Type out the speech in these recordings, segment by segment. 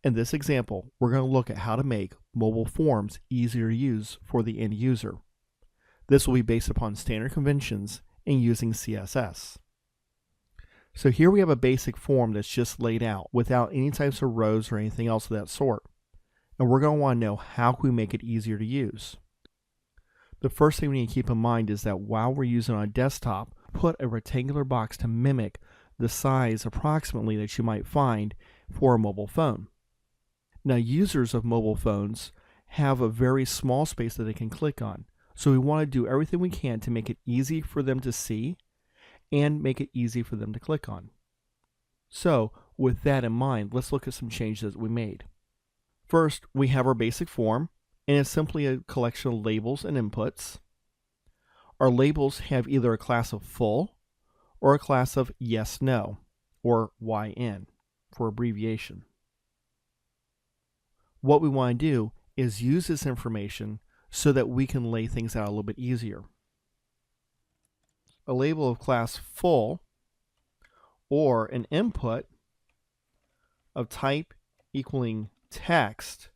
In this example, we're going to look at how to make mobile forms easier to use for the end user. This will be based upon standard conventions and using CSS. So here we have a basic form that's just laid out without any types of rows or anything else of that sort. And we're going to want to know how can we make it easier to use. The first thing we need to keep in mind is that while we're using on a desktop, put a rectangular box to mimic the size approximately that you might find for a mobile phone. Now, users of mobile phones have a very small space that they can click on. So we want to do everything we can to make it easy for them to see and make it easy for them to click on. So with that in mind, let's look at some changes that we made. First, we have our basic form, and it's simply a collection of labels and inputs. Our labels have either a class of full or a class of yes, no, or YN for abbreviation. What we want to do is use this information so that we can lay things out a little bit easier. A label of class full or an input of type equaling text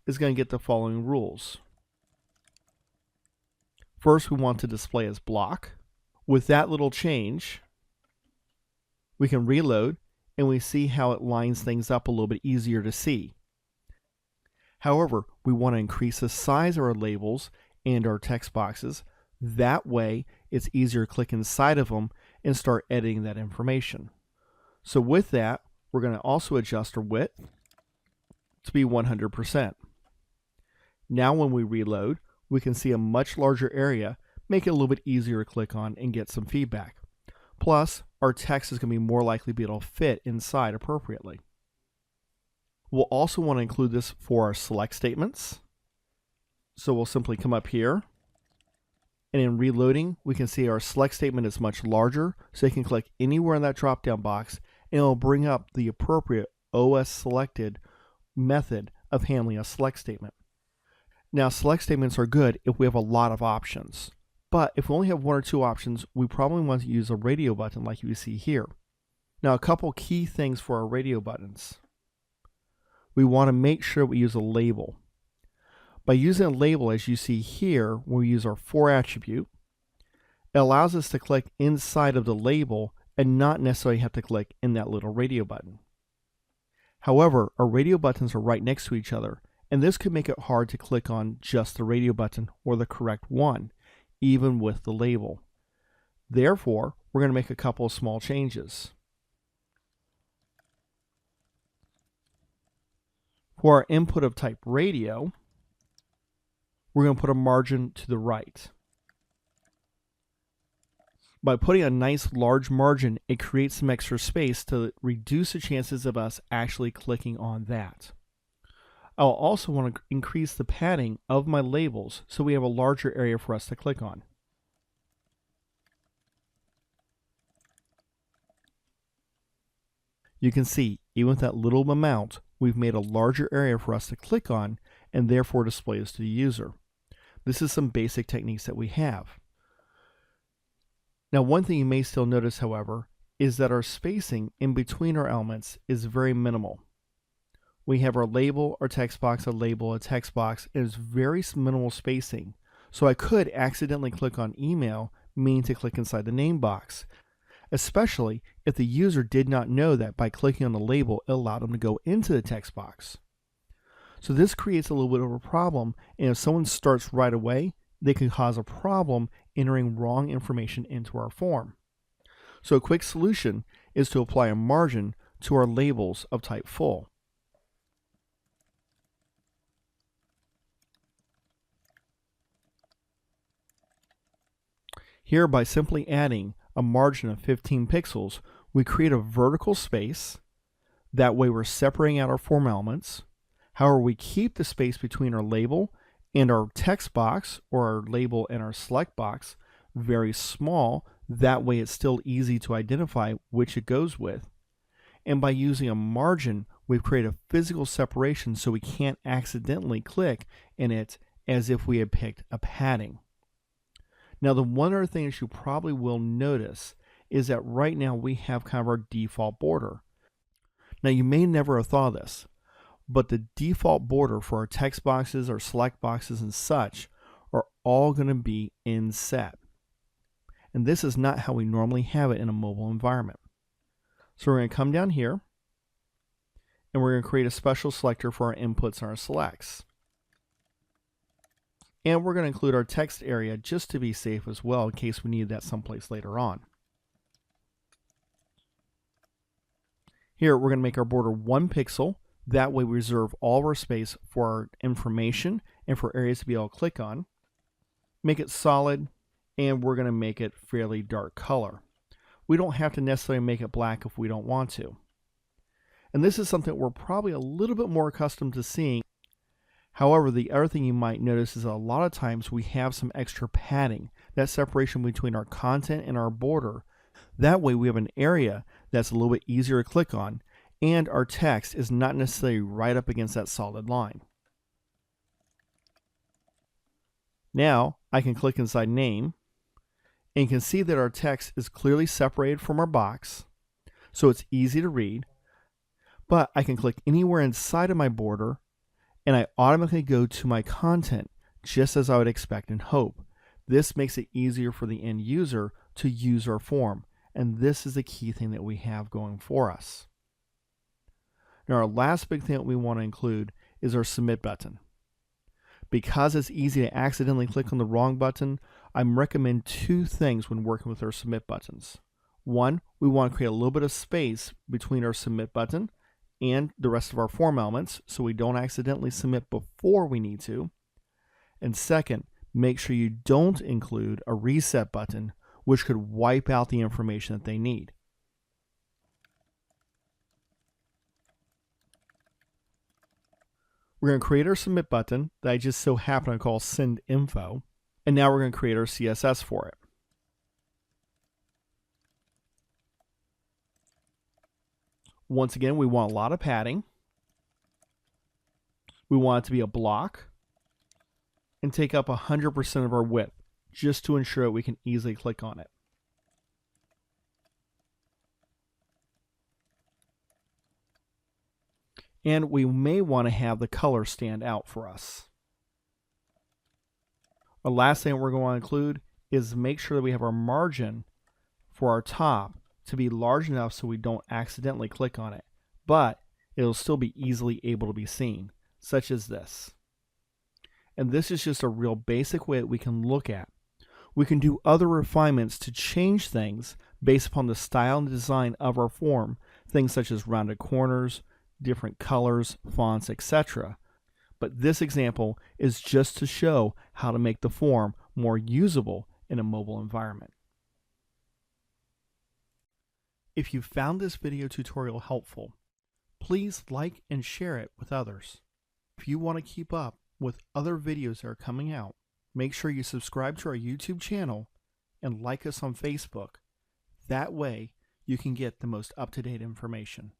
is going to get the following rules. First, we want to display as block. With that little change, we can reload and we see how it lines things up a little bit easier to see. However, we want to increase the size of our labels and our text boxes. That way, it's easier to click inside of them and start editing that information. So with that, we're going to also adjust our width to be 100%. Now when we reload, we can see a much larger area, make it a little bit easier to click on and get some feedback. Plus, our text is going to be more likely to be able to fit inside appropriately. We'll also want to include this for our select statements. So we'll simply come up here, and in reloading, we can see our select statement is much larger, so you can click anywhere in that drop-down box, and it'll bring up the appropriate OS selected method of handling a select statement. Now, select statements are good if we have a lot of options, but if we only have one or two options, we probably want to use a radio button like you see here. Now, a couple key things for our radio buttons. We want to make sure we use a label. By using a label, as you see here, when we use our for attribute, it allows us to click inside of the label and not necessarily have to click in that little radio button. However, our radio buttons are right next to each other, and this could make it hard to click on just the radio button or the correct one, even with the label. Therefore, we're going to make a couple of small changes. For our input of type radio, we're going to put a margin to the right. By putting a nice large margin, it creates some extra space to reduce the chances of us actually clicking on that. I'll also want to increase the padding of my labels so we have a larger area for us to click on. You can see, even with that little amount, we've made a larger area for us to click on and therefore display this to the user. This is some basic techniques that we have. Now, one thing you may still notice, however, is that our spacing in between our elements is very minimal. We have our label, our text box, a label, a text box, and it's very minimal spacing. So I could accidentally click on email, meaning to click inside the name box, especially if the user did not know that by clicking on the label, it allowed them to go into the text box. So this creates a little bit of a problem, and if someone starts right away, they can cause a problem entering wrong information into our form. So a quick solution is to apply a margin to our labels of type full. Here, by simply adding a margin of 15 pixels, we create a vertical space. That way we're separating out our form elements. However, we keep the space between our label and our text box, or our label and our select box, very small. That way it's still easy to identify which it goes with. And by using a margin, we've created a physical separation so we can't accidentally click in it as if we had picked a padding. Now, the one other thing that you probably will notice is that right now we have kind of our default border. Now you may never have thought of this, but the default border for our text boxes, our select boxes, and such are all going to be inset. And this is not how we normally have it in a mobile environment. So we're going to come down here, and we're going to create a special selector for our inputs and our selects. And we're going to include our text area just to be safe as well in case we need that someplace later on. Here we're going to make our border 1 pixel. That way we reserve all of our space for our information and for areas to be able to click on. Make it solid, and we're going to make it fairly dark color. We don't have to necessarily make it black if we don't want to. And this is something we're probably a little bit more accustomed to seeing. However, the other thing you might notice is a lot of times we have some extra padding, that separation between our content and our border. That way we have an area that's a little bit easier to click on, and our text is not necessarily right up against that solid line. Now I can click inside name, and you can see that our text is clearly separated from our box, so it's easy to read. But I can click anywhere inside of my border, and I automatically go to my content, just as I would expect and hope. This makes it easier for the end user to use our form, and this is the key thing that we have going for us. Now our last big thing that we want to include is our submit button. Because it's easy to accidentally click on the wrong button, I recommend 2 things when working with our submit buttons. One, we want to create a little bit of space between our submit button and the rest of our form elements so we don't accidentally submit before we need to. And second, make sure you don't include a reset button, which could wipe out the information that they need. We're going to create our submit button that I just so happen to call send info, and now we're going to create our CSS for it. Once again, we want a lot of padding. We want it to be a block and take up 100% of our width just to ensure that we can easily click on it. And we may want to have the color stand out for us. The last thing we're going to include is make sure that we have our margin for our top to be large enough so we don't accidentally click on it, but it'll still be easily able to be seen, such as this. And this is just a real basic way that we can look at. We can do other refinements to change things based upon the style and design of our form, things such as rounded corners, different colors, fonts, etc. But this example is just to show how to make the form more usable in a mobile environment. If you found this video tutorial helpful, please like and share it with others. If you want to keep up with other videos that are coming out, make sure you subscribe to our YouTube channel and like us on Facebook. That way you can get the most up-to-date information.